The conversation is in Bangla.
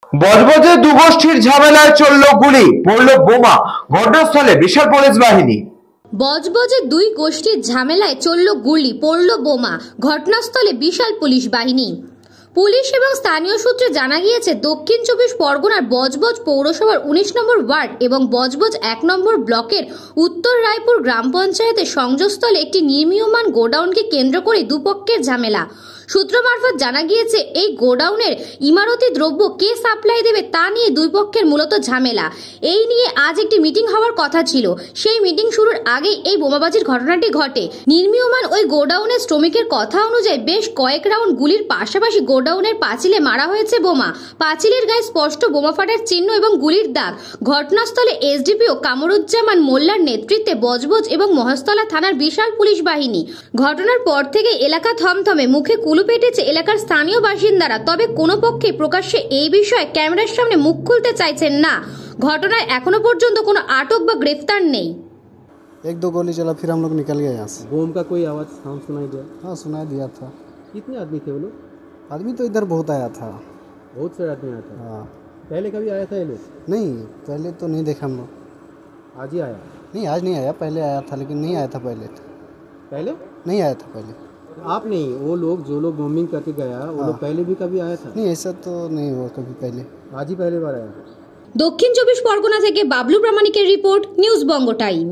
বজবজে দুগোষ্ঠীর ঝামেলায় চলল গুলি, পড়ল বোমা, ঘটনাস্থলে বিশাল পুলিশ বাহিনী। বজবজে দুই গোষ্ঠীর ঝামেলায় চলল গুলি, পড়ল বোমা, ঘটনাস্থলে বিশাল পুলিশ বাহিনী। পুলিশ এবং স্থানীয় সূত্রে জানা গিয়েছে, দক্ষিণ 24 পরগনার বজবজ পৌরসভার 19 নম্বর ওয়ার্ড এবং বজবজ 1 নম্বর ব্লকের উত্তর রায়পুর গ্রাম পঞ্চায়েতের সংযোগস্থলে একটি নির্মীয়মান গোডাউনকে কেন্দ্র করে দুপক্ষের ঝামেলা। সূত্র মারফত জানা গিয়েছে, এই গোডাউনের ইমারতি দ্রব্য কে সাপ্লাই দেবে তা নিয়ে দুই পক্ষের মূলত ঝামেলা। এই নিয়ে আজ একটি মিটিং হওয়ার কথা ছিল। সেই মিটিং শুরুর আগেই এই বোমাবাজির ঘটনাটি ঘটে। নির্মীয়মান ওই গোডাউনের শ্রমিকের কথা অনুযায়ী বেশ কয়েক রাউন্ড গুলির পাশাপাশি গোডাউনের পাঁচিলে মারা হয়েছে বোমা। পাঁচিলের গায়ে স্পষ্ট বোমা ফাটার চিহ্ন এবং গুলির দাগ। ঘটনাস্থলে এসডিপিও কামরুজ্জামান মোল্লার নেতৃত্বে বজবজ এবং মহেশতলা থানার বিশাল পুলিশ বাহিনী। ঘটনার পর থেকে এলাকা থমথমে, মুখে পেটেছে এলাকার স্থানীয় বাসিন্দারা। তবে কোনো পক্ষে প্রকাশ্যে এই বিষয়ে ক্যামেরার সামনে মুখ খুলতে চাইছেন না। ঘটনায় এখনো পর্যন্ত কোনো আটক বা গ্রেফতার নেই। एक दो गोली चला, फिर हम लोग निकल गए यहाँ से। बम का कोई आवाज़ साउंड सुनाई दिया? हाँ, सुनाई दिया था। कितने आदमी थे वो लोग? आदमी तो इधर बहुत आया था। बहुत सारे आदमी आया था। हाँ, पहले कभी आया था ये लोग? नहीं पहले तो नहीं देखा हम लोग। आज ही आया? नहीं, आज नहीं आया, पहले आया था, लेकिन नहीं आया था पहले। पहले नहीं आया था पहले। आप नहीं, वो लोग जो लोग बॉम्बिंग करके गया वो लोग पहले भी कभी आया था? नहीं, ऐसा तो नहीं हुआ कभी पहले। आज ही पहली बार आया। দক্ষিণ 24 পরগনা থেকে বাবলু প্রামাণিকের রিপোর্ট, নিউজ বঙ্গ টাইম।